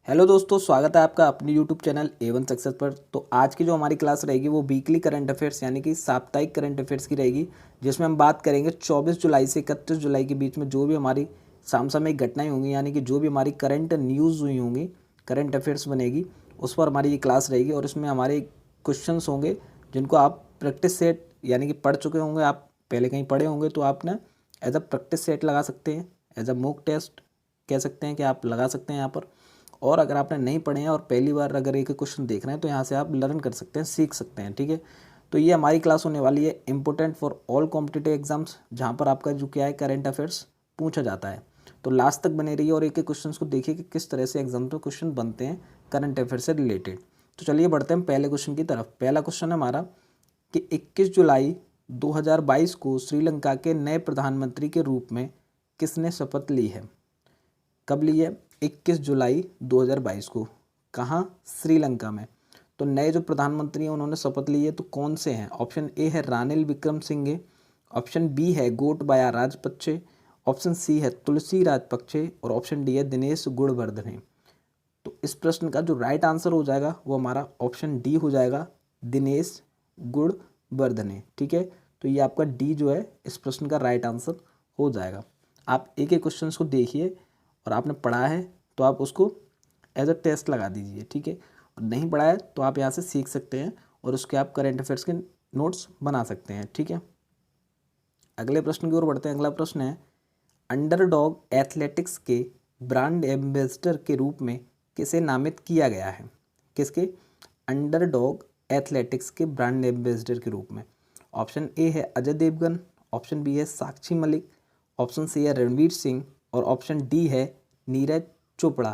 Hello दोस्तों, स्वागत है आपका अपनी यूट्यूब चैनल A1 सक्सेस पर। तो आज की जो हमारी क्लास रहेगी वो वीकली करंट अफेयर्स यानी कि साप्ताहिक करंट अफेयर्स की रहेगी, जिसमें हम बात करेंगे 24 जुलाई से 31 जुलाई के बीच में जो भी हमारी समसामयिक घटनाएं होंगी, यानी कि जो भी हमारी करंट न्यूज़ हुई होंगी, करंट अफेयर्स बनेगी, उस पर हमारी ये क्लास रहेगी। और इसमें हमारे क्वेश्चंस होंगे जिनको आप प्रैक्टिस सेट यानी कि पढ़ चुके होंगे, आप पहले कहीं पढ़े होंगे तो आप ना एज अ प्रैक्टिस सेट लगा सकते हैं, एज अ मॉक टेस्ट कह सकते हैं कि आप लगा सकते हैं यहाँ पर। और अगर आपने नहीं पढ़े हैं और पहली बार अगर एक क्वेश्चन देख रहे हैं तो यहाँ से आप लर्न कर सकते हैं, सीख सकते हैं। ठीक है, तो ये हमारी क्लास होने वाली है important for all competitive exams, जहाँ पर आपका जो क्या है करंट अफेयर्स पूछा जाता है। तो लास्ट तक बने रहिए और एक एक क्वेश्चन को देखिए कि किस तरह से एग्जाम में क्वेश्चन बनते हैं करंट अफेयर से रिलेटेड। तो चलिए बढ़ते हैं पहले क्वेश्चन की तरफ। पहला क्वेश्चन है हमारा कि 21 जुलाई 2022 को श्रीलंका के नए प्रधानमंत्री के रूप में किसने शपथ ली है? कब ली है? 21 जुलाई 2022 को। कहाँ? श्रीलंका में। तो नए जो प्रधानमंत्री हैं उन्होंने शपथ ली है, तो कौन से हैं? ऑप्शन ए है रानिल विक्रमसिंघे, ऑप्शन बी है गोटबाया राजपक्षे, ऑप्शन सी है तुलसी राजपक्षे और ऑप्शन डी है दिनेश गुणवर्धने। तो इस प्रश्न का जो राइट आंसर हो जाएगा वो हमारा ऑप्शन डी हो जाएगा, दिनेश गुणवर्धने। ठीक है, तो ये आपका डी जो है इस प्रश्न का राइट आंसर हो जाएगा। आप एक एक क्वेश्चन को देखिए और आपने पढ़ा है तो आप उसको एज अ टेस्ट लगा दीजिए। ठीक है, और नहीं पढ़ा है तो आप यहाँ से सीख सकते हैं और उसके आप करंट अफेयर्स के नोट्स बना सकते हैं। ठीक है, अगले प्रश्न की ओर बढ़ते हैं। अगला प्रश्न है अंडरडॉग एथलेटिक्स के ब्रांड एम्बेसडर के रूप में किसे नामित किया गया है? किसके? अंडरडॉग एथलेटिक्स के ब्रांड एम्बेसडर के रूप में। ऑप्शन ए है अजय देवगन, ऑप्शन बी है साक्षी मलिक, ऑप्शन सी है रणवीर सिंह और ऑप्शन डी है नीरज चोपड़ा।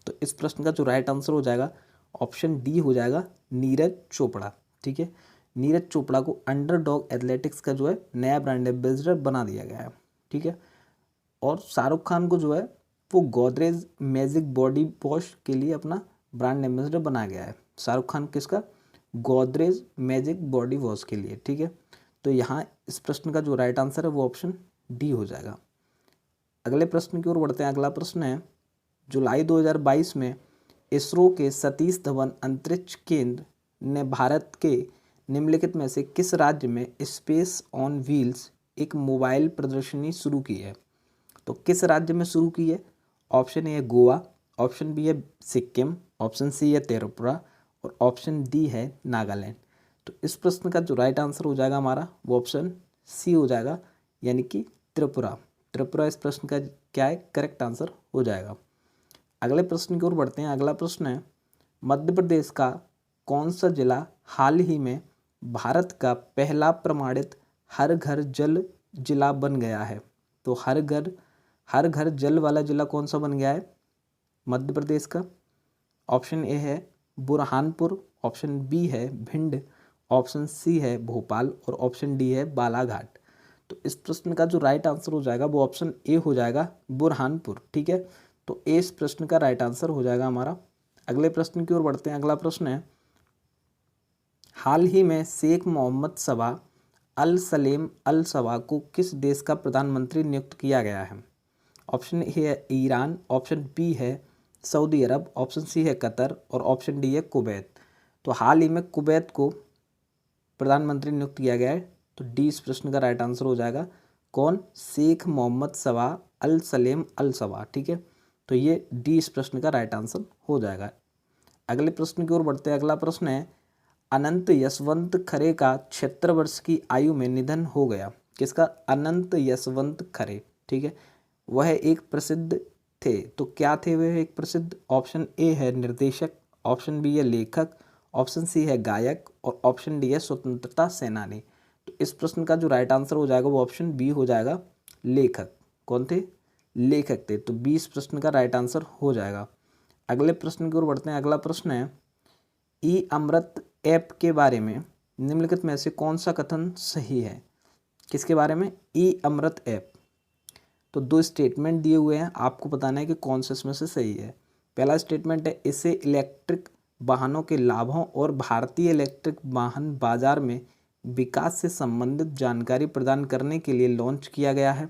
तो इस प्रश्न का जो राइट आंसर हो जाएगा ऑप्शन डी हो जाएगा, नीरज चोपड़ा। ठीक है, नीरज चोपड़ा को अंडरडॉग एथलेटिक्स का जो है नया ब्रांड एम्बेसडर बना दिया गया है। ठीक है, और शाहरुख खान को जो है वो गोदरेज मैजिक बॉडी वॉश के लिए अपना ब्रांड एम्बेसडर बनाया गया है। शाहरुख खान किसका? गोदरेज मैजिक बॉडी वॉश के लिए। ठीक है, तो यहाँ इस प्रश्न का जो राइट आंसर है वो ऑप्शन डी हो जाएगा। अगले प्रश्न की ओर बढ़ते हैं। अगला प्रश्न है जुलाई 2022 में इसरो के सतीश धवन अंतरिक्ष केंद्र ने भारत के निम्नलिखित में से किस राज्य में स्पेस ऑन व्हील्स एक मोबाइल प्रदर्शनी शुरू की है? तो किस राज्य में शुरू की है? ऑप्शन ए है गोवा, ऑप्शन बी है सिक्किम, ऑप्शन सी है त्रिपुरा और ऑप्शन डी है नागालैंड। तो इस प्रश्न का जो राइट आंसर हो जाएगा हमारा वो ऑप्शन सी हो जाएगा, यानी कि त्रिपुरा। त्रिपुरा इस प्रश्न का क्या है? करेक्ट आंसर हो जाएगा। अगले प्रश्न की ओर बढ़ते हैं। अगला प्रश्न है मध्य प्रदेश का कौन सा जिला हाल ही में भारत का पहला प्रमाणित हर घर जल जिला बन गया है? तो हर घर जल वाला जिला कौन सा बन गया है मध्य प्रदेश का? ऑप्शन ए है बुरहानपुर, ऑप्शन बी है भिंड, ऑप्शन सी है भोपाल और ऑप्शन डी है बालाघाट। तो इस प्रश्न का जो राइट आंसर हो जाएगा वो ऑप्शन ए हो जाएगा, बुरहानपुर। ठीक है, तो ए इस प्रश्न का राइट आंसर हो जाएगा हमारा। अगले प्रश्न की ओर बढ़ते हैं। अगला प्रश्न है हाल ही में शेख मोहम्मद सबा अल सलेम अल सबा को किस देश का प्रधानमंत्री नियुक्त किया गया है? ऑप्शन ए है ईरान, ऑप्शन बी है सऊदी अरब, ऑप्शन सी है कतर और ऑप्शन डी है कुवैत। तो हाल ही में कुवैत को प्रधानमंत्री नियुक्त किया गया है, तो डी इस प्रश्न का राइट आंसर हो जाएगा। कौन? शेख मोहम्मद सबा अल सलेम अल सबा। ठीक है, तो ये डी इस प्रश्न का राइट आंसर हो जाएगा। अगले प्रश्न की ओर बढ़ते हैं। अगला प्रश्न है अनंत यशवंत खरे का 76 वर्ष की आयु में निधन हो गया। किसका? अनंत यशवंत खरे। ठीक है, वह एक प्रसिद्ध थे, तो क्या थे वह एक प्रसिद्ध? ऑप्शन ए है निर्देशक, ऑप्शन बी है लेखक, ऑप्शन सी है गायक और ऑप्शन डी है स्वतंत्रता सेनानी। तो इस प्रश्न का जो राइट आंसर हो जाएगा वो ऑप्शन बी हो जाएगा, लेखक। कौन थे? लेखक थे, तो बी इस प्रश्न का राइट आंसर हो जाएगा। अगले प्रश्न की ओर बढ़ते हैं। अगला प्रश्न है ई अमृत ऐप के बारे में निम्नलिखित में से कौन सा कथन सही है? किसके बारे में? ई अमृत ऐप। तो दो स्टेटमेंट दिए हुए हैं, आपको बताना है कि कौन सा इसमें से सही है। पहला स्टेटमेंट है इसे इलेक्ट्रिक वाहनों के लाभों और भारतीय इलेक्ट्रिक वाहन बाजार में विकास से संबंधित जानकारी प्रदान करने के लिए लॉन्च किया गया है।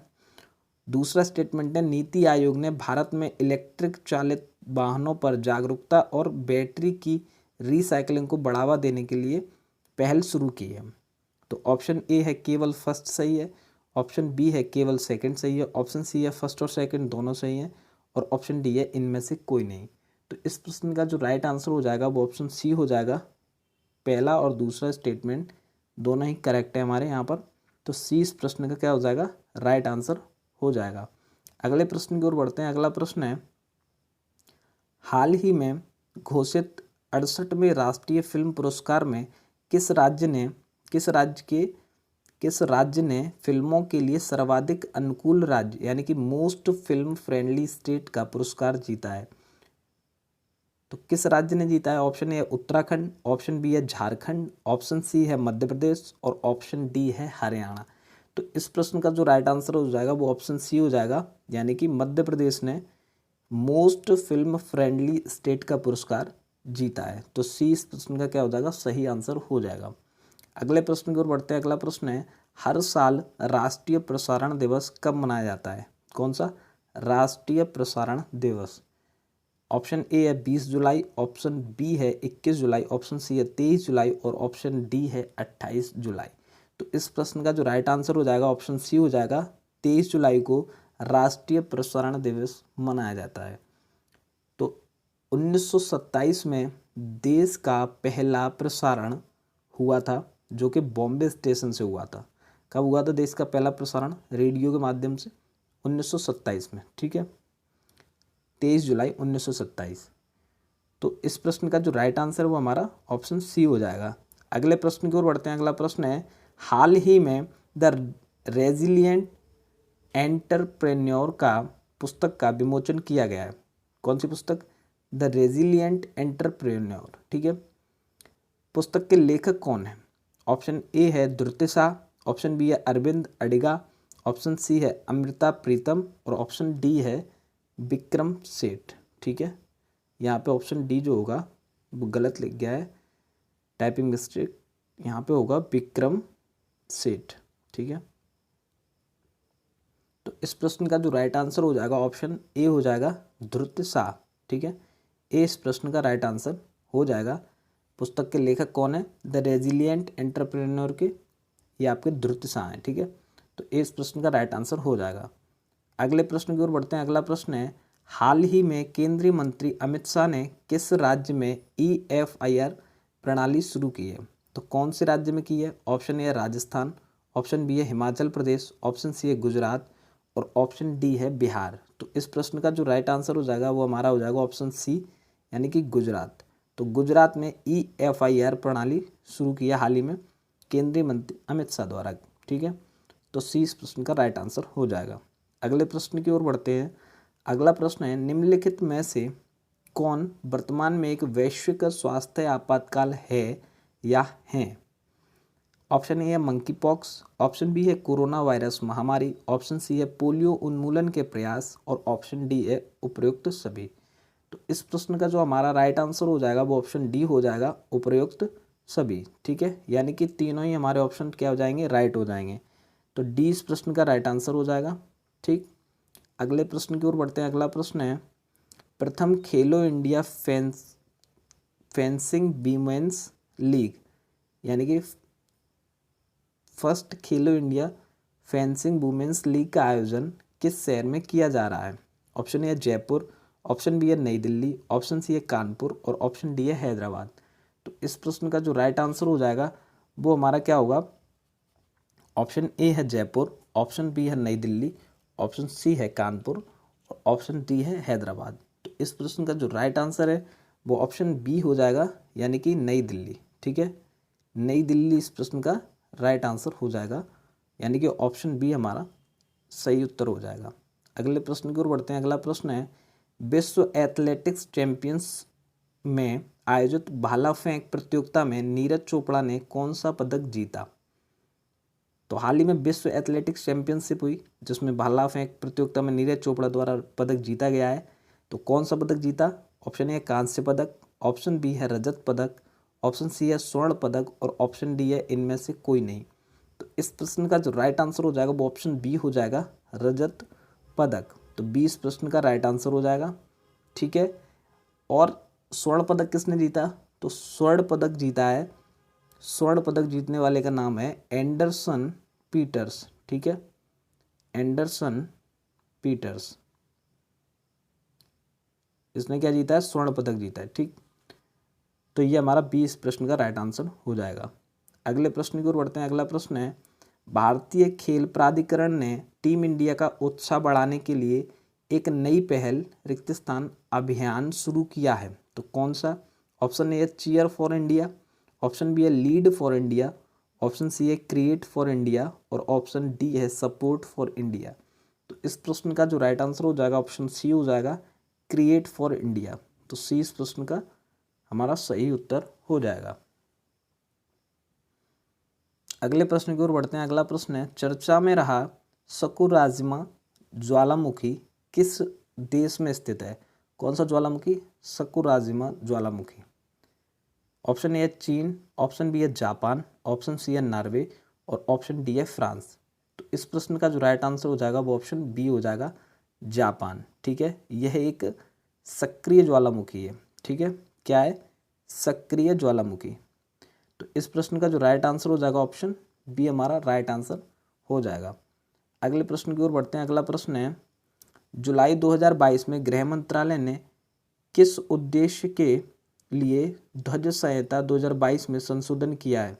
दूसरा स्टेटमेंट है नीति आयोग ने भारत में इलेक्ट्रिक चालित वाहनों पर जागरूकता और बैटरी की रिसाइकलिंग को बढ़ावा देने के लिए पहल शुरू की है। तो ऑप्शन ए है केवल फर्स्ट सही है, ऑप्शन बी है केवल सेकंड सही है, ऑप्शन सी है फर्स्ट और सेकंड दोनों सही हैं, और ऑप्शन डी है इनमें से कोई नहीं। तो इस प्रश्न का जो राइट आंसर हो जाएगा वो ऑप्शन सी हो जाएगा। पहला और दूसरा स्टेटमेंट दोनों ही करेक्ट है हमारे यहाँ पर। तो सी इस प्रश्न का क्या हो जाएगा, राइट आंसर हो जाएगा। अगले प्रश्न की ओर बढ़ते हैं। अगला प्रश्न है, हाल ही में घोषित 68वें राष्ट्रीय फिल्म पुरस्कार में किस राज्य ने फिल्मों के लिए सर्वाधिक अनुकूल राज्य यानी कि मोस्ट फिल्म फ्रेंडली स्टेट का पुरस्कार जीता है? तो किस राज्य ने जीता है? ऑप्शन ए है उत्तराखंड, ऑप्शन बी है झारखंड, ऑप्शन सी है मध्य प्रदेश और ऑप्शन डी है हरियाणा। तो इस प्रश्न का जो राइट आंसर हो जाएगा वो ऑप्शन सी हो जाएगा, यानी कि मध्य प्रदेश ने मोस्ट फिल्म फ्रेंडली स्टेट का पुरस्कार जीता है। तो सी इस प्रश्न का क्या हो जाएगा, सही आंसर हो जाएगा। अगले प्रश्न की ओर बढ़ते हैं। अगला प्रश्न है, हर साल राष्ट्रीय प्रसारण दिवस कब मनाया जाता है? कौन सा राष्ट्रीय प्रसारण दिवस? ऑप्शन ए है 20 जुलाई, ऑप्शन बी है 21 जुलाई, ऑप्शन सी है 23 जुलाई और ऑप्शन डी है 28 जुलाई। तो इस प्रश्न का जो राइट आंसर हो जाएगा ऑप्शन सी हो जाएगा। 23 जुलाई को राष्ट्रीय प्रसारण दिवस मनाया जाता है। तो 1927 में देश का पहला प्रसारण हुआ था, जो कि बॉम्बे स्टेशन से हुआ था। कब हुआ था देश का पहला प्रसारण? रेडियो के माध्यम से 1927 में, ठीक है, 23 जुलाई 1927। तो इस प्रश्न का जो राइट आंसर है वो हमारा ऑप्शन सी हो जाएगा। अगले प्रश्न की ओर बढ़ते हैं। अगला प्रश्न है, हाल ही में द रेजिलिएंट एंटरप्रेन्योर का पुस्तक का विमोचन किया गया है। कौन सी पुस्तक? द रेजिलिएंट एंटरप्रेन्योर, ठीक है। पुस्तक के लेखक कौन है? ऑप्शन ए है द्रुति शाह, ऑप्शन बी है अरविंद अडिगा, ऑप्शन सी है अमृता प्रीतम और ऑप्शन डी है विक्रम सेठ, ठीक है। यहाँ पे ऑप्शन डी जो होगा वो गलत लिख गया है, टाइपिंग मिस्टेक। यहाँ पे होगा विक्रम सेठ, ठीक है। तो इस प्रश्न का जो राइट आंसर हो जाएगा ऑप्शन ए हो जाएगा, द्रुति शाह, ठीक है। ए इस प्रश्न का राइट आंसर हो जाएगा। पुस्तक के लेखक कौन है? द रेजिलिएंट एंटरप्रेन्योर के ये आपके द्रुति शाह हैं, ठीक है। तो ए इस प्रश्न का राइट आंसर हो जाएगा। अगले प्रश्न की ओर बढ़ते हैं। अगला प्रश्न है, हाल ही में केंद्रीय मंत्री अमित शाह ने किस राज्य में EFIR प्रणाली शुरू की है? तो कौन से राज्य में की है? ऑप्शन ए है राजस्थान, ऑप्शन बी है हिमाचल प्रदेश, ऑप्शन सी है गुजरात और ऑप्शन डी है बिहार। तो इस प्रश्न का जो राइट आंसर हो जाएगा वो हमारा हो जाएगा ऑप्शन सी, यानी कि गुजरात। तो गुजरात में EFIR प्रणाली शुरू किया हाल ही में केंद्रीय मंत्री अमित शाह द्वारा, ठीक है। तो सी इस प्रश्न का राइट आंसर हो जाएगा। अगले प्रश्न की ओर बढ़ते हैं। अगला प्रश्न है, निम्नलिखित में से कौन वर्तमान में एक वैश्विक स्वास्थ्य आपातकाल है या हैं? ऑप्शन ए है मंकी पॉक्स, ऑप्शन बी है कोरोना वायरस महामारी, ऑप्शन सी है पोलियो उन्मूलन के प्रयास और ऑप्शन डी है उपयुक्त सभी। तो इस प्रश्न का जो हमारा राइट आंसर हो जाएगा वो ऑप्शन डी हो जाएगा, उपयुक्त सभी, ठीक है। यानी कि तीनों ही हमारे ऑप्शन क्या हो जाएंगे, राइट हो जाएंगे। तो डी इस प्रश्न का राइट आंसर हो जाएगा, ठीक। अगले प्रश्न की ओर बढ़ते हैं। अगला प्रश्न है, प्रथम खेलो इंडिया फेंसिंग वीमेंस लीग यानी कि फर्स्ट खेलो इंडिया फेंसिंग वुमेन्स लीग का आयोजन किस शहर में किया जा रहा है? ऑप्शन ए है जयपुर, ऑप्शन बी है नई दिल्ली, ऑप्शन सी है कानपुर और ऑप्शन डी है हैदराबाद। तो इस प्रश्न का जो राइट आंसर हो जाएगा वो हमारा क्या होगा? ऑप्शन ए है जयपुर, ऑप्शन बी है नई दिल्ली, ऑप्शन सी है कानपुर और ऑप्शन डी है हैदराबाद। तो इस प्रश्न का जो राइट आंसर है वो ऑप्शन बी हो जाएगा, यानी कि नई दिल्ली, ठीक है। नई दिल्ली इस प्रश्न का राइट आंसर हो जाएगा, यानी कि ऑप्शन बी हमारा सही उत्तर हो जाएगा। अगले प्रश्न की ओर बढ़ते हैं। अगला प्रश्न है, विश्व एथलेटिक्स चैंपियंस में आयोजित भाला फेंक प्रतियोगिता में नीरज चोपड़ा ने कौन सा पदक जीता? तो हाल ही में विश्व एथलेटिक्स चैंपियनशिप हुई जिसमें भाला फेंक प्रतियोगिता में नीरज चोपड़ा द्वारा पदक जीता गया है। तो कौन सा पदक जीता? ऑप्शन ए कांस्य पदक, ऑप्शन बी है रजत पदक, ऑप्शन सी है स्वर्ण पदक और ऑप्शन डी है इनमें से कोई नहीं। तो इस प्रश्न का जो राइट आंसर हो जाएगा वो ऑप्शन बी हो जाएगा, रजत पदक। तो बी इस प्रश्न का राइट आंसर हो जाएगा, ठीक है। और स्वर्ण पदक किसने जीता? तो स्वर्ण पदक जीता है, स्वर्ण पदक जीतने वाले का नाम है एंडरसन पीटर्स। ठीक है, एंडरसन पीटर्स, इसने क्या जीता है? स्वर्ण पदक जीता है। ठीक, तो ये हमारा 20 प्रश्न का राइट आंसर हो जाएगा। अगले प्रश्न की ओर बढ़ते हैं। अगला प्रश्न है, भारतीय खेल प्राधिकरण ने टीम इंडिया का उत्साह बढ़ाने के लिए एक नई पहल रिक्त स्थान अभियान शुरू किया है, तो कौन सा? ऑप्शन ए है cheer for India, option B है lead for India, option C है क्रिएट फॉर इंडिया और ऑप्शन डी है सपोर्ट फॉर इंडिया। तो इस प्रश्न का जो राइट आंसर हो जाएगा ऑप्शन सी हो जाएगा, क्रिएट फॉर इंडिया। तो सी इस प्रश्न का हमारा सही उत्तर हो जाएगा। अगले प्रश्न की ओर बढ़ते हैं। अगला प्रश्न है, चर्चा में रहा सकुराजिमा ज्वालामुखी किस देश में स्थित है? कौन सा ज्वालामुखी? Sakurajima Jwalamukhi. ऑप्शन ए है चीन, ऑप्शन बी है जापान, ऑप्शन सी है नॉर्वे और ऑप्शन डी है फ्रांस। तो इस प्रश्न का जो राइट आंसर हो जाएगा वो ऑप्शन बी हो जाएगा, जापान। ठीक है, यह एक सक्रिय ज्वालामुखी है। ठीक है, क्या है? सक्रिय ज्वालामुखी। तो इस प्रश्न का जो राइट आंसर हो जाएगा ऑप्शन बी हमारा राइट आंसर हो जाएगा। अगले प्रश्न की ओर बढ़ते हैं। अगला प्रश्न है, जुलाई 2022 में गृह मंत्रालय ने किस उद्देश्य के लिए ध्वज संहिता 2022 में संशोधन किया है?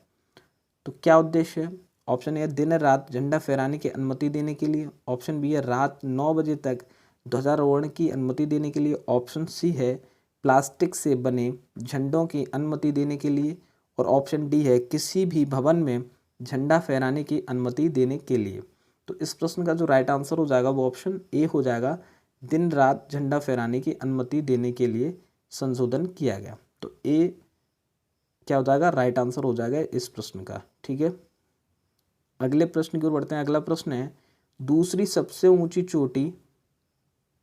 तो क्या उद्देश्य है? ऑप्शन ए दिन रात झंडा फहराने की अनुमति देने के लिए, ऑप्शन बी है रात 9 बजे तक ध्वजारोहण की अनुमति देने के लिए, ऑप्शन सी है प्लास्टिक से बने झंडों की अनुमति देने के लिए और ऑप्शन डी है किसी भी भवन में झंडा फहराने की अनुमति देने के लिए। तो इस प्रश्न का जो राइट आंसर हो जाएगा वो ऑप्शन ए हो जाएगा, दिन रात झंडा फहराने की अनुमति देने के लिए संशोधन किया गया। तो ए क्या हो जाएगा? राइट आंसर हो जाएगा इस प्रश्न का। ठीक है, अगले प्रश्न की ओर बढ़ते हैं। अगला प्रश्न है, दूसरी सबसे ऊंची चोटी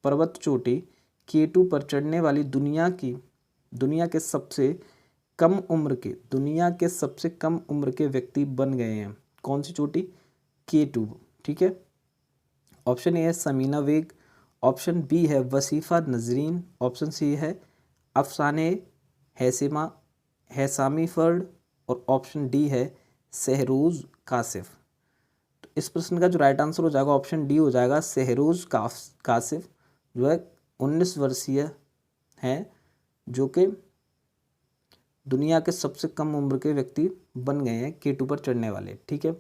पर्वत चोटी K2 पर चढ़ने वाली दुनिया के सबसे कम उम्र के व्यक्ति बन गए हैं। कौन सी चोटी? K2। ठीक है, ऑप्शन ए है समीना वेग, ऑप्शन बी है वसीफा नजरीन, ऑप्शन सी है अफसाने हैसामी फर्ड और ऑप्शन डी है सहरोज कासिफ। तो इस प्रश्न का जो राइट आंसर हो जाएगा ऑप्शन डी हो जाएगा, सहरोज कासिफ जो है 19 वर्षीय हैं, जो कि दुनिया के सबसे कम उम्र के व्यक्ति बन गए हैं K2 पर चढ़ने वाले। ठीक है,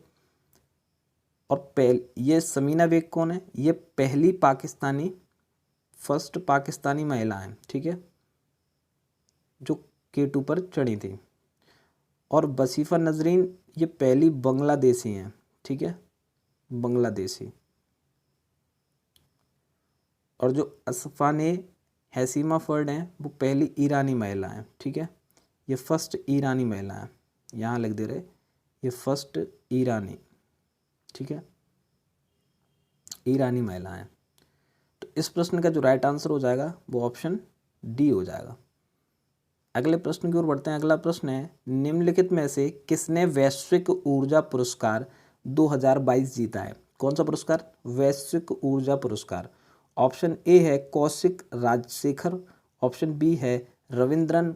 और ये समीना बेग कौन है? ये पहली फर्स्ट पाकिस्तानी महिला है। ठीक है, जो K2 पर चढ़ी थी। और वसीफा नजरीन ये पहली बांग्लादेशी हैं। ठीक है, बांग्लादेशी। और जो असफाने हैसीमा फर्ड हैं वो पहली ईरानी महिला हैं। ठीक है, ये फर्स्ट ईरानी महिला है, यहाँ लिख दे रहे ये फर्स्ट ईरानी। ठीक है, ईरानी महिला है। तो इस प्रश्न का जो राइट आंसर हो जाएगा वो ऑप्शन डी हो जाएगा। अगले प्रश्न की ओर बढ़ते हैं। अगला प्रश्न है, निम्नलिखित में से किसने वैश्विक ऊर्जा पुरस्कार 2022 जीता है? कौन सा पुरस्कार? वैश्विक ऊर्जा पुरस्कार। ऑप्शन ए है कौशिक राजशेखर, ऑप्शन बी है रविंद्रन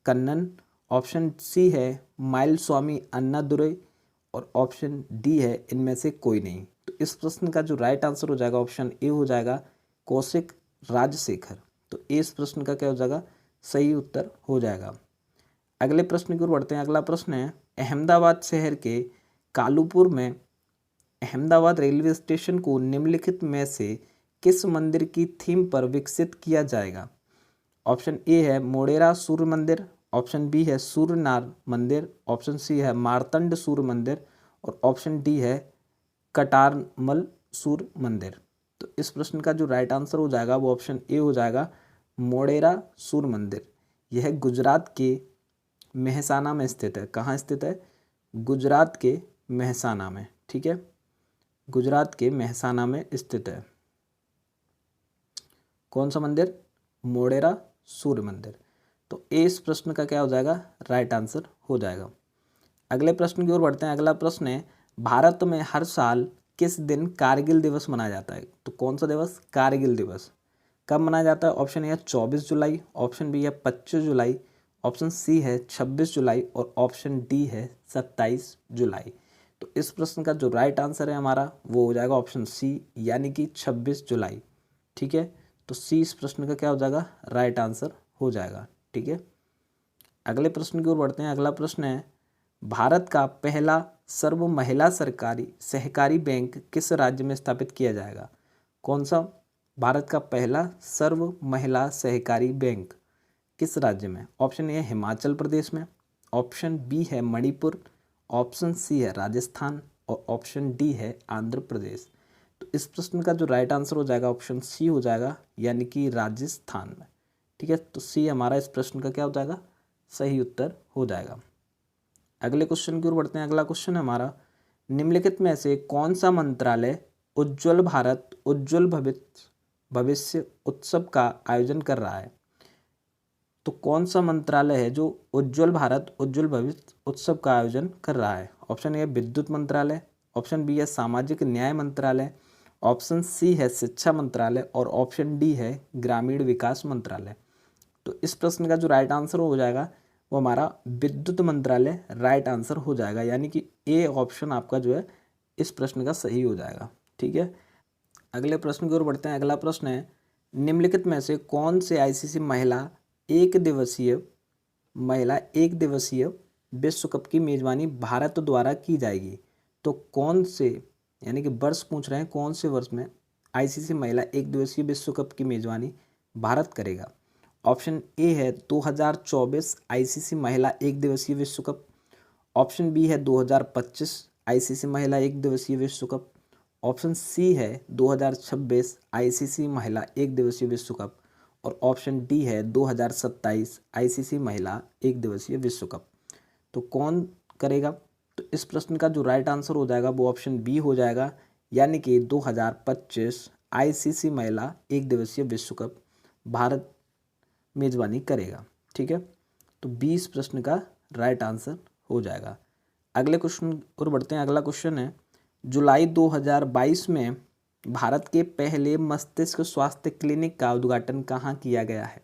कन्नन, ऑप्शन सी है माइलस्वामी अन्नादुरई और ऑप्शन डी है इनमें से कोई नहीं। तो इस प्रश्न का जो राइट आंसर हो जाएगा ऑप्शन ए हो जाएगा, कौशिक राजशेखर। तो इस प्रश्न का क्या हो जाएगा? सही उत्तर हो जाएगा। अगले प्रश्न की ओर बढ़ते हैं। अगला प्रश्न है, अहमदाबाद शहर के कालूपुर में अहमदाबाद रेलवे स्टेशन को निम्नलिखित में से किस मंदिर की थीम पर विकसित किया जाएगा? ऑप्शन ए है मोडेरा सूर्य मंदिर, ऑप्शन बी है सूर्यनार मंदिर, ऑप्शन सी है मार्तंड सूर्य मंदिर और ऑप्शन डी है कटारमल सूर्य मंदिर। तो इस प्रश्न का जो राइट आंसर हो जाएगा वो ऑप्शन ए हो जाएगा, मोडेरा सूर्य मंदिर। यह गुजरात के मेहसाना में स्थित है। कहाँ स्थित है? गुजरात के मेहसाना में। ठीक है, गुजरात के मेहसाना में स्थित है। कौन सा मंदिर? मोडेरा सूर्य मंदिर। तो इस प्रश्न का क्या हो जाएगा? राइट आंसर हो जाएगा। अगले प्रश्न की ओर बढ़ते हैं। अगला प्रश्न है, भारत में हर साल किस दिन कारगिल दिवस मनाया जाता है? तो कौन सा दिवस? कारगिल दिवस। कब मनाया जाता है? ऑप्शन ए है 24 जुलाई, ऑप्शन बी है 25 जुलाई, ऑप्शन सी है 26 जुलाई और ऑप्शन डी है 27 जुलाई। तो इस प्रश्न का जो राइट आंसर है हमारा वो हो जाएगा ऑप्शन सी, यानी कि 26 जुलाई। ठीक है, तो सी इस प्रश्न का क्या हो जाएगा? राइट आंसर हो जाएगा। ठीक है, अगले प्रश्न की ओर बढ़ते हैं। अगला प्रश्न है, भारत का पहला सर्व महिला सरकारी सहकारी बैंक किस राज्य में स्थापित किया जाएगा? कौन सा भारत का पहला सर्व महिला सहकारी बैंक किस राज्य में? ऑप्शन ए है हिमाचल प्रदेश में, ऑप्शन बी है मणिपुर, ऑप्शन सी है राजस्थान और ऑप्शन डी है आंध्र प्रदेश। तो इस प्रश्न का जो राइट आंसर हो जाएगा ऑप्शन सी हो जाएगा, यानी कि राजस्थान में। ठीक है, तो सी हमारा इस प्रश्न का क्या हो जाएगा? सही उत्तर हो जाएगा। अगले क्वेश्चन की ओर बढ़ते हैं। अगला क्वेश्चन है हमारा, निम्नलिखित में से कौन सा मंत्रालय उज्ज्वल भारत उज्ज्वल भविष्य उत्सव का आयोजन कर रहा है? तो कौन सा मंत्रालय है जो उज्ज्वल भारत उज्ज्वल भविष्य उत्सव का आयोजन कर रहा है? ऑप्शन ए है विद्युत मंत्रालय, ऑप्शन बी है सामाजिक न्याय मंत्रालय, ऑप्शन सी है शिक्षा मंत्रालय और ऑप्शन डी है ग्रामीण विकास मंत्रालय। तो इस प्रश्न का जो राइट आंसर हो जाएगा वो हमारा विद्युत मंत्रालय राइट आंसर हो जाएगा, यानी कि ए ऑप्शन आपका जो है इस प्रश्न का सही हो जाएगा। ठीक है, अगले प्रश्न की ओर बढ़ते हैं। अगला प्रश्न है, निम्नलिखित में से कौन से आईसीसी महिला एक दिवसीय विश्व कप की मेजबानी भारत द्वारा की जाएगी? तो कौन से, यानी कि वर्ष पूछ रहे हैं, कौन से वर्ष में आईसीसी महिला एक दिवसीय विश्व कप की मेजबानी भारत करेगा? ऑप्शन ए है 2024 आईसीसी महिला एक दिवसीय विश्व कप, ऑप्शन बी है 2025 आईसीसी महिला एक दिवसीय विश्व कप, ऑप्शन सी है 2026 आईसीसी महिला एक दिवसीय विश्व कप और ऑप्शन डी है 2027 आईसीसी महिला एक दिवसीय विश्व कप। तो कौन करेगा? तो इस प्रश्न का जो राइट आंसर हो जाएगा वो ऑप्शन बी हो जाएगा, यानी कि 2025 आईसीसी महिला एक दिवसीय विश्व कप भारत मेजबानी करेगा। ठीक है, तो 20 प्रश्न का राइट आंसर हो जाएगा। अगले क्वेश्चन और बढ़ते हैं। अगला क्वेश्चन है, जुलाई 2022 में भारत के पहले मस्तिष्क स्वास्थ्य क्लिनिक का उद्घाटन कहाँ किया गया है?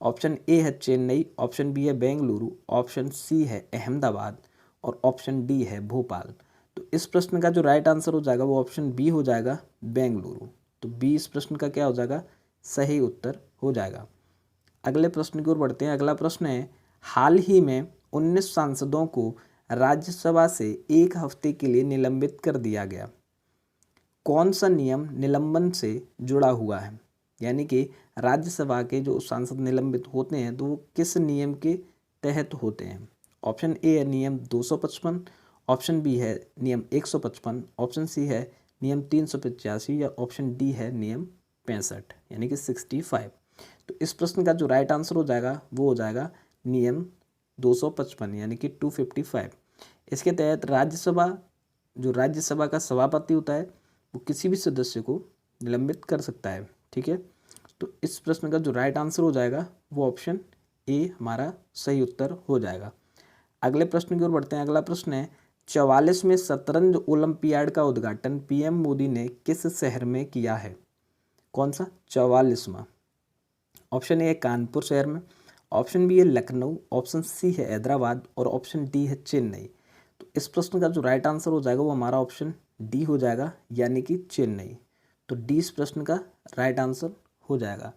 ऑप्शन ए है चेन्नई, ऑप्शन बी है बेंगलुरु, ऑप्शन सी है अहमदाबाद और ऑप्शन डी है भोपाल। तो इस प्रश्न का जो राइट आंसर हो जाएगा वो ऑप्शन बी हो जाएगा, बेंगलुरु। तो बी इस प्रश्न का क्या हो जाएगा? सही उत्तर हो जाएगा। अगले प्रश्न की ओर बढ़ते हैं। अगला प्रश्न है, हाल ही में 19 सांसदों को राज्यसभा से एक हफ्ते के लिए निलंबित कर दिया गया। कौन सा नियम निलंबन से जुड़ा हुआ है? यानी कि राज्यसभा के जो सांसद निलंबित होते हैं तो वो किस नियम के तहत होते हैं? ऑप्शन ए है नियम 255, ऑप्शन बी है नियम 155, ऑप्शन सी है नियम 385 या ऑप्शन डी है नियम 65 यानी कि 65। तो इस प्रश्न का जो राइट आंसर हो जाएगा वो हो जाएगा नियम 255 यानी कि 255। इसके तहत राज्यसभा का सभापति होता है वो किसी भी सदस्य को निलंबित कर सकता है। ठीक है, तो इस प्रश्न का जो राइट आंसर हो जाएगा वो ऑप्शन ए हमारा सही उत्तर हो जाएगा। अगले प्रश्न की ओर बढ़ते हैं। अगला प्रश्न है, 44वें शतरंज ओलंपियाड का उद्घाटन पीएम मोदी ने किस शहर में किया है? कौन सा? 44वां। ऑप्शन ए है कानपुर शहर में, ऑप्शन बी है लखनऊ, ऑप्शन सी है हैदराबाद और ऑप्शन डी है चेन्नई। तो इस प्रश्न का जो राइट आंसर हो जाएगा वो हमारा ऑप्शन डी हो जाएगा, यानी कि चेन्नई। तो डी इस प्रश्न का राइट आंसर हो जाएगा।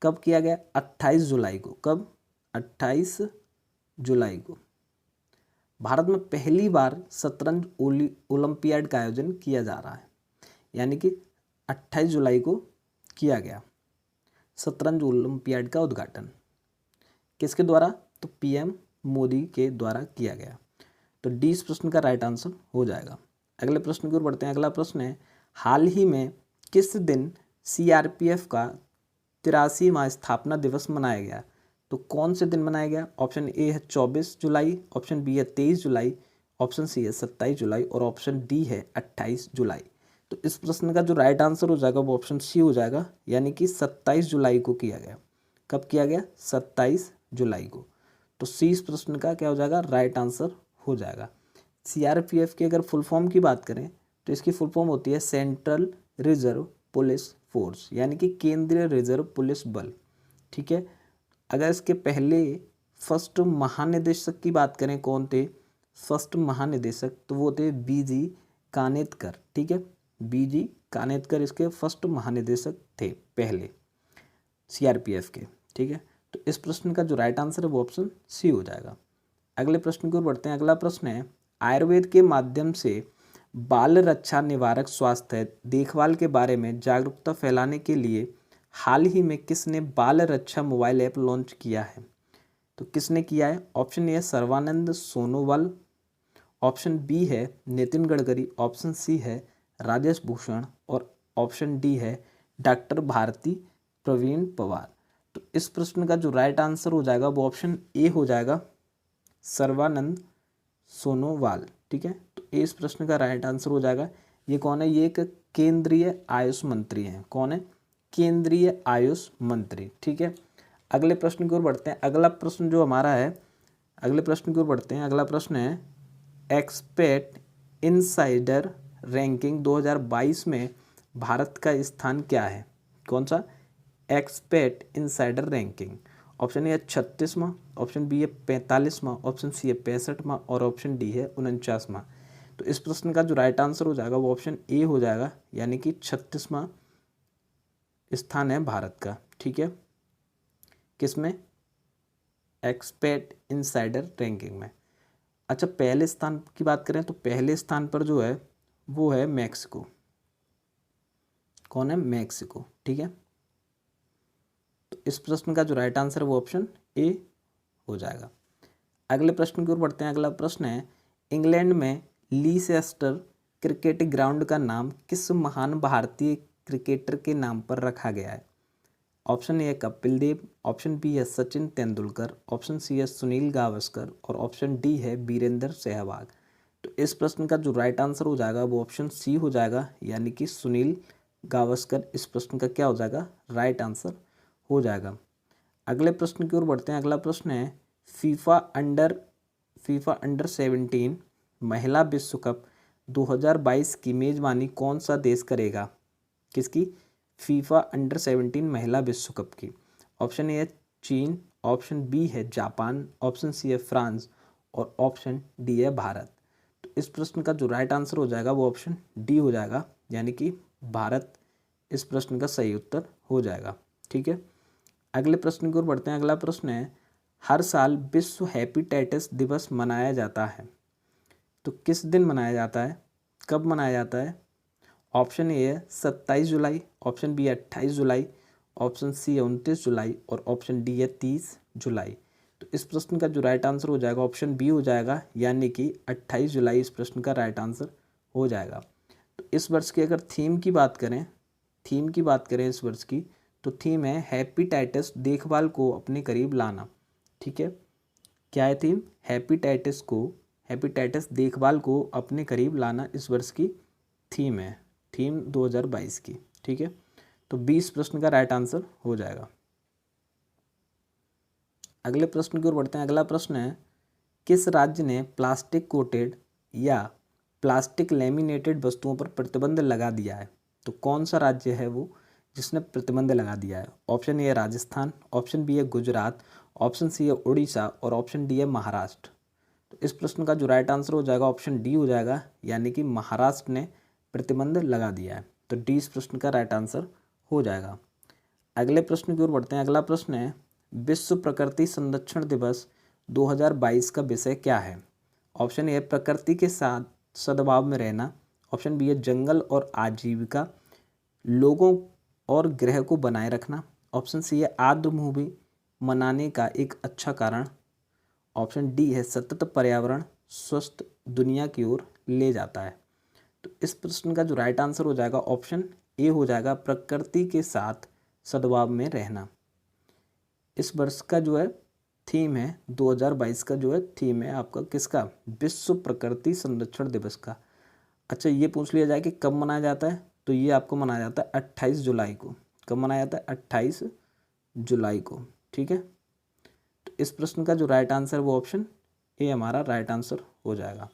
कब किया गया? 28 जुलाई को। कब? 28 जुलाई को भारत में पहली बार शतरंज ओलंपियाड का आयोजन किया जा रहा है, यानी कि 28 जुलाई को किया गया शतरंज ओलंपियाड का उद्घाटन। किसके द्वारा? तो पीएम मोदी के द्वारा किया गया। तो डी इस प्रश्न का राइट आंसर हो जाएगा। अगले प्रश्न की ओर बढ़ते हैं। अगला प्रश्न है, हाल ही में किस दिन सीआरपीएफ का 83वां स्थापना दिवस मनाया गया? तो कौन से दिन मनाया गया? ऑप्शन ए है 24 जुलाई, ऑप्शन बी है 23 जुलाई, ऑप्शन सी है 27 जुलाई और ऑप्शन डी है 28 जुलाई। तो इस प्रश्न का जो राइट आंसर हो जाएगा वो ऑप्शन सी हो जाएगा, यानी कि 27 जुलाई को किया गया। कब किया गया? 27 जुलाई को। तो सी इस प्रश्न का क्या हो जाएगा? राइट आंसर हो जाएगा। सीआरपीएफ की अगर फुल फॉर्म की बात करें तो इसकी फुल फॉर्म होती है सेंट्रल रिजर्व पुलिस फोर्स यानी कि केंद्रीय रिजर्व पुलिस बल। ठीक है, अगर इसके पहले फर्स्ट महानिदेशक की बात करें, कौन थे फर्स्ट महानिदेशक, तो वो थे बीजी कानेतकर। ठीक है, बीजी कानेतकर इसके फर्स्ट महानिदेशक थे पहले सीआरपीएफ के। ठीक है, तो इस प्रश्न का जो राइट आंसर है वो ऑप्शन सी हो जाएगा। अगले प्रश्न की ओर बढ़ते हैं। अगला प्रश्न है, आयुर्वेद के माध्यम से बाल रक्षा निवारक स्वास्थ्य देखभाल के बारे में जागरूकता फैलाने के लिए हाल ही में किसने बाल रक्षा मोबाइल ऐप लॉन्च किया है? तो किसने किया है? ऑप्शन ए है सर्वानंद सोनोवाल, ऑप्शन बी है नितिन गडकरी, ऑप्शन सी है राजेश भूषण और ऑप्शन डी है डॉक्टर भारती प्रवीण पवार। तो इस प्रश्न का जो राइट आंसर हो जाएगा वो ऑप्शन ए हो जाएगा, सर्वानंद सोनोवाल। ठीक है, तो ए इस प्रश्न का राइट आंसर हो जाएगा। ये कौन है? ये एक केंद्रीय आयुष मंत्री हैं। कौन है? केंद्रीय आयुष मंत्री। ठीक है, अगले प्रश्न की ओर बढ़ते हैं। अगला प्रश्न जो हमारा है, अगले प्रश्न की ओर बढ़ते हैं। अगला प्रश्न है, एक्सपेट इनसाइडर रैंकिंग 2022 में भारत का स्थान क्या है? कौन सा? Expert insider ranking. Option A है 36वां, ऑप्शन बी है 45वां, ऑप्शन सी है 65वां और ऑप्शन डी है 49वां। तो इस प्रश्न का जो राइट आंसर हो जाएगा वो ऑप्शन ए हो जाएगा, यानी कि 36वां स्थान है भारत का। ठीक है, किसमें? एक्सपेट इनसाइडर रैंकिंग में। अच्छा, पहले स्थान की बात करें तो पहले स्थान पर जो है वो है मैक्सिको। कौन है? मैक्सिको। ठीक है, तो इस प्रश्न का जो राइट आंसर है वो ऑप्शन ए हो जाएगा। अगले प्रश्न की ओर बढ़ते हैं। अगला प्रश्न है, इंग्लैंड में लीसेस्टर क्रिकेट ग्राउंड का नाम किस महान भारतीय क्रिकेटर के नाम पर रखा गया है? ऑप्शन ए है कपिल देव, ऑप्शन बी है सचिन तेंदुलकर, ऑप्शन सी है सुनील गावस्कर और ऑप्शन डी है वीरेंद्र सहवाग। तो इस प्रश्न का जो राइट आंसर हो जाएगा वो ऑप्शन सी हो जाएगा, यानी कि सुनील गावस्कर इस प्रश्न का क्या हो जाएगा? राइट आंसर हो जाएगा। अगले प्रश्न की ओर बढ़ते हैं। अगला प्रश्न है, फीफा अंडर 17 महिला विश्व कप 2022 की मेजबानी कौन सा देश करेगा? किसकी? फीफा अंडर 17 महिला विश्व कप की। ऑप्शन ए है चीन, ऑप्शन बी है जापान, ऑप्शन सी है फ्रांस और ऑप्शन डी है भारत। तो इस प्रश्न का जो राइट आंसर हो जाएगा वो ऑप्शन डी हो जाएगा, यानी कि भारत इस प्रश्न का सही उत्तर हो जाएगा। ठीक है, अगले प्रश्न की ओर बढ़ते हैं। अगला प्रश्न है, हर साल विश्व हेपेटाइटिस दिवस मनाया जाता है, तो किस दिन मनाया जाता है? कब मनाया जाता है? ऑप्शन ए है 27 जुलाई, ऑप्शन बी है 28 जुलाई, ऑप्शन सी है 29 जुलाई और ऑप्शन डी है 30 जुलाई। तो इस प्रश्न का जो राइट आंसर हो जाएगा ऑप्शन बी हो जाएगा, यानी कि 28 जुलाई इस प्रश्न का राइट आंसर हो जाएगा। तो इस वर्ष की अगर थीम की बात करें इस वर्ष की, तो थीम है हेपेटाइटिस देखभाल को अपने करीब लाना। ठीक है, क्या है थीम? हेपेटाइटिस देखभाल को अपने करीब लाना इस वर्ष की थीम है, थीम 2022 की। ठीक है, तो 20 प्रश्न का राइट आंसर हो जाएगा। अगले प्रश्न की ओर बढ़ते हैं। अगला प्रश्न है, किस राज्य ने प्लास्टिक कोटेड या प्लास्टिक लेमिनेटेड वस्तुओं पर प्रतिबंध लगा दिया है? तो कौन सा राज्य है वो जिसने प्रतिबंध लगा दिया है? ऑप्शन ए है राजस्थान, ऑप्शन बी है गुजरात, ऑप्शन सी है उड़ीसा और ऑप्शन डी है महाराष्ट्र। तो इस प्रश्न का जो राइट आंसर हो जाएगा ऑप्शन डी हो जाएगा, यानी कि महाराष्ट्र ने प्रतिबंध लगा दिया है। तो डी इस प्रश्न का राइट आंसर हो जाएगा। अगले प्रश्न की ओर बढ़ते हैं। अगला प्रश्न है, विश्व प्रकृति संरक्षण दिवस 2022 का विषय क्या है? ऑप्शन ए है प्रकृति के साथ सद्भाव में रहना, ऑप्शन बी है जंगल और आजीविका, लोगों और ग्रह को बनाए रखना, ऑप्शन सी है आद्य मूवी मनाने का एक अच्छा कारण, ऑप्शन डी है सतत पर्यावरण स्वस्थ दुनिया की ओर ले जाता है। तो इस प्रश्न का जो राइट आंसर हो जाएगा ऑप्शन ए हो जाएगा, प्रकृति के साथ सद्भाव में रहना। इस वर्ष का जो है थीम है 2022 का जो है थीम है आपका किसका? विश्व प्रकृति संरक्षण दिवस का। अच्छा, ये पूछ लिया जाए कि कब मनाया जाता है, तो ये आपको मनाया जाता है 28 जुलाई को। कब मनाया जाता है? 28 जुलाई को। ठीक है, तो इस प्रश्न का जो राइट आंसर वो ऑप्शन ए हमारा राइट आंसर हो जाएगा।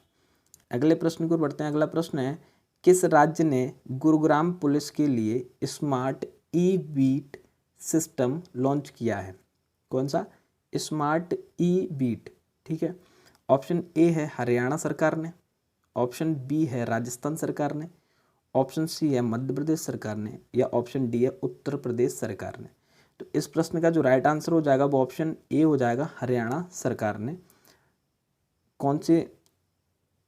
अगले प्रश्न को बढ़ते हैं। अगला प्रश्न है, किस राज्य ने गुरुग्राम पुलिस के लिए स्मार्ट ई बीट सिस्टम लॉन्च किया है? कौन सा? स्मार्ट ई बीट। ठीक है। ऑप्शन ए है हरियाणा सरकार ने, ऑप्शन बी है राजस्थान सरकार ने, ऑप्शन सी है मध्य प्रदेश सरकार ने, या ऑप्शन डी है उत्तर प्रदेश सरकार ने। तो इस प्रश्न का जो राइट आंसर हो जाएगा वो ऑप्शन ए हो जाएगा, हरियाणा सरकार ने। कौन से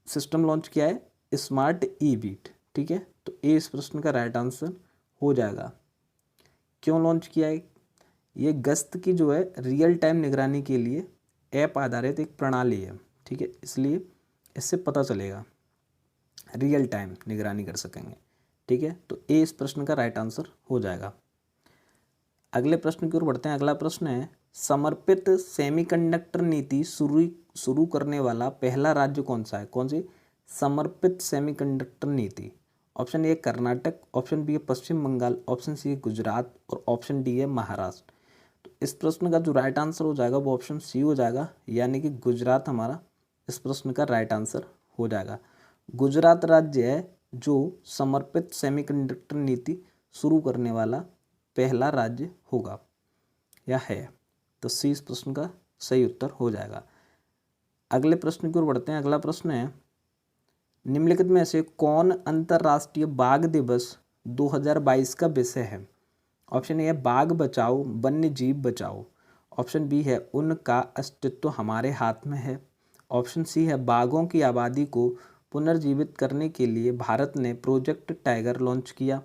सिस्टम लॉन्च किया है? स्मार्ट ई बीट। ठीक है, तो ए इस प्रश्न का राइट आंसर हो जाएगा। क्यों लॉन्च किया है? ये गश्त की जो है रियल टाइम निगरानी के लिए ऐप आधारित एक प्रणाली है। ठीक है, इसलिए इससे पता चलेगा, रियल टाइम निगरानी कर सकेंगे। ठीक है, तो ए इस प्रश्न का राइट आंसर हो जाएगा। अगले प्रश्न की ओर बढ़ते हैं। अगला प्रश्न है, समर्पित सेमीकंडक्टर नीति शुरू करने वाला पहला राज्य कौन सा है? कौन सी? समर्पित सेमीकंडक्टर नीति। Option A Karnataka, option B है पश्चिम बंगाल, ऑप्शन सी है गुजरात और ऑप्शन डी है महाराष्ट्र। तो इस प्रश्न का जो राइट आंसर हो जाएगा वो ऑप्शन सी हो जाएगा, यानी कि गुजरात हमारा इस प्रश्न का राइट आंसर हो जाएगा। गुजरात राज्य है जो समर्पित सेमीकंडक्टर नीति शुरू करने वाला पहला राज्य होगा या है। तो सी इस प्रश्न का सही उत्तर हो जाएगा। अगले प्रश्न की ओर बढ़ते हैं। अगला प्रश्न है, निम्नलिखित में से कौन अंतर्राष्ट्रीय बाघ दिवस 2022 का विषय है? ऑप्शन ए है बाघ बचाओ वन्य जीव बचाओ, ऑप्शन बी है उनका अस्तित्व हमारे हाथ में है, ऑप्शन सी है बाघों की आबादी को पुनर्जीवित करने के लिए भारत ने प्रोजेक्ट टाइगर लॉन्च किया,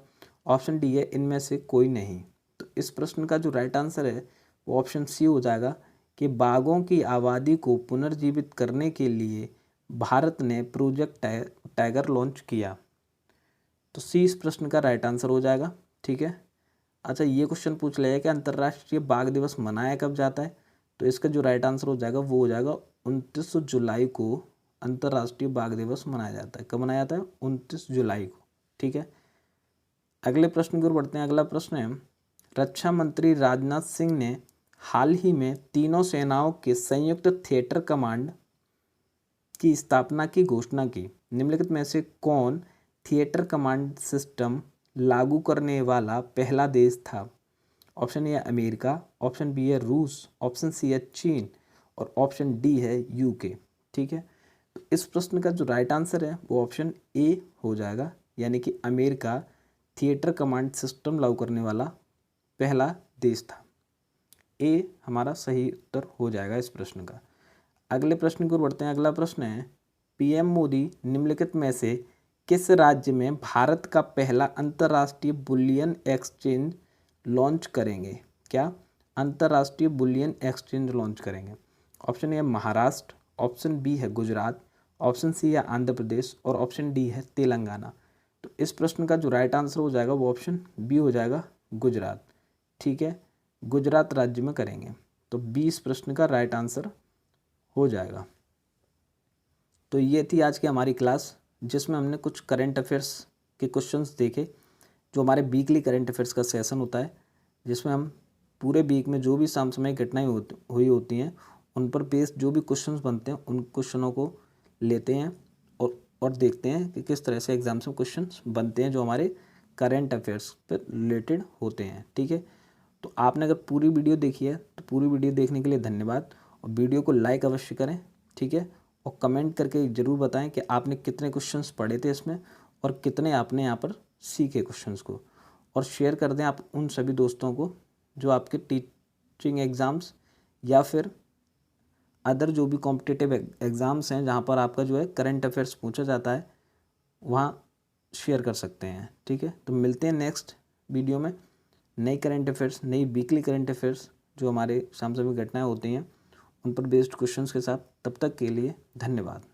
ऑप्शन डी है इनमें से कोई नहीं। तो इस प्रश्न का जो राइट आंसर है वो ऑप्शन सी हो जाएगा कि बाघों की आबादी को पुनर्जीवित करने के लिए भारत ने प्रोजेक्ट टाइगर लॉन्च किया। तो सी इस प्रश्न का राइट आंसर हो जाएगा। ठीक है। अच्छा, ये क्वेश्चन पूछ लिया है कि अंतर्राष्ट्रीय बाघ दिवस मनाया कब जाता है? तो इसका जो राइट आंसर हो जाएगा वो हो जाएगा 29 जुलाई को अंतर्राष्ट्रीय बाघ दिवस मनाया जाता है। कब मनाया जाता है? 29 जुलाई को। ठीक है। अगले प्रश्न की ओर बढ़ते हैं। अगला प्रश्न है, रक्षा मंत्री राजनाथ सिंह ने हाल ही में तीनों सेनाओं के संयुक्त थिएटर कमांड की स्थापना की घोषणा की। निम्नलिखित में से कौन थिएटर कमांड सिस्टम लागू करने वाला पहला देश था? ऑप्शन ए है अमेरिका, ऑप्शन बी है रूस, ऑप्शन सी है चीन और ऑप्शन डी है यूके। ठीक है, तो इस प्रश्न का जो राइट आंसर है वो ऑप्शन ए हो जाएगा, यानी कि अमेरिका थिएटर कमांड सिस्टम लागू करने वाला पहला देश था। ए हमारा सही उत्तर हो जाएगा इस प्रश्न का। अगले प्रश्न की ओर बढ़ते हैं। अगला प्रश्न है, पीएम मोदी निम्नलिखित में से किस राज्य में भारत का पहला अंतर्राष्ट्रीय बुलियन एक्सचेंज लॉन्च करेंगे? क्या? अंतर्राष्ट्रीय बुलियन एक्सचेंज लॉन्च करेंगे। ऑप्शन ए है महाराष्ट्र, ऑप्शन बी है गुजरात, ऑप्शन सी है आंध्र प्रदेश और ऑप्शन डी है तेलंगाना। तो इस प्रश्न का जो राइट आंसर हो जाएगा वो ऑप्शन बी हो जाएगा, गुजरात। ठीक है, गुजरात राज्य में करेंगे। तो बी इस प्रश्न का राइट आंसर हो जाएगा। तो ये थी आज की हमारी क्लास, जिसमें हमने कुछ करंट अफेयर्स के क्वेश्चंस देखे, जो हमारे वीकली करंट अफेयर्स का सेशन होता है, जिसमें हम पूरे वीक में जो भी समसामयिक घटनाएं हुई होती हैं उन पर बेस्ड जो भी क्वेश्चंस बनते हैं उन क्वेश्चनों को लेते हैं और देखते हैं कि किस तरह से एग्जाम्स में क्वेश्चंस बनते हैं जो हमारे करंट अफेयर्स पर रिलेटेड होते हैं। ठीक है, तो आपने अगर पूरी वीडियो देखी है तो पूरी वीडियो देखने के लिए धन्यवाद, और वीडियो को लाइक अवश्य करें। ठीक है, और कमेंट करके ज़रूर बताएं कि आपने कितने क्वेश्चंस पढ़े थे इसमें और कितने आपने यहाँ पर सीखे क्वेश्चंस को, और शेयर कर दें आप उन सभी दोस्तों को जो आपके टीचिंग एग्ज़ाम्स या फिर अदर जो भी कॉम्पिटिटिव एग्ज़ाम्स हैं जहाँ पर आपका जो है करंट अफेयर्स पूछा जाता है, वहाँ शेयर कर सकते हैं। ठीक है, तो मिलते हैं नेक्स्ट वीडियो में नई करंट अफेयर्स, नई वीकली करंट अफेयर्स जो हमारे समसामयिक घटनाएं होती हैं उन पर बेस्ड क्वेश्चंस के साथ। तब तक के लिए धन्यवाद।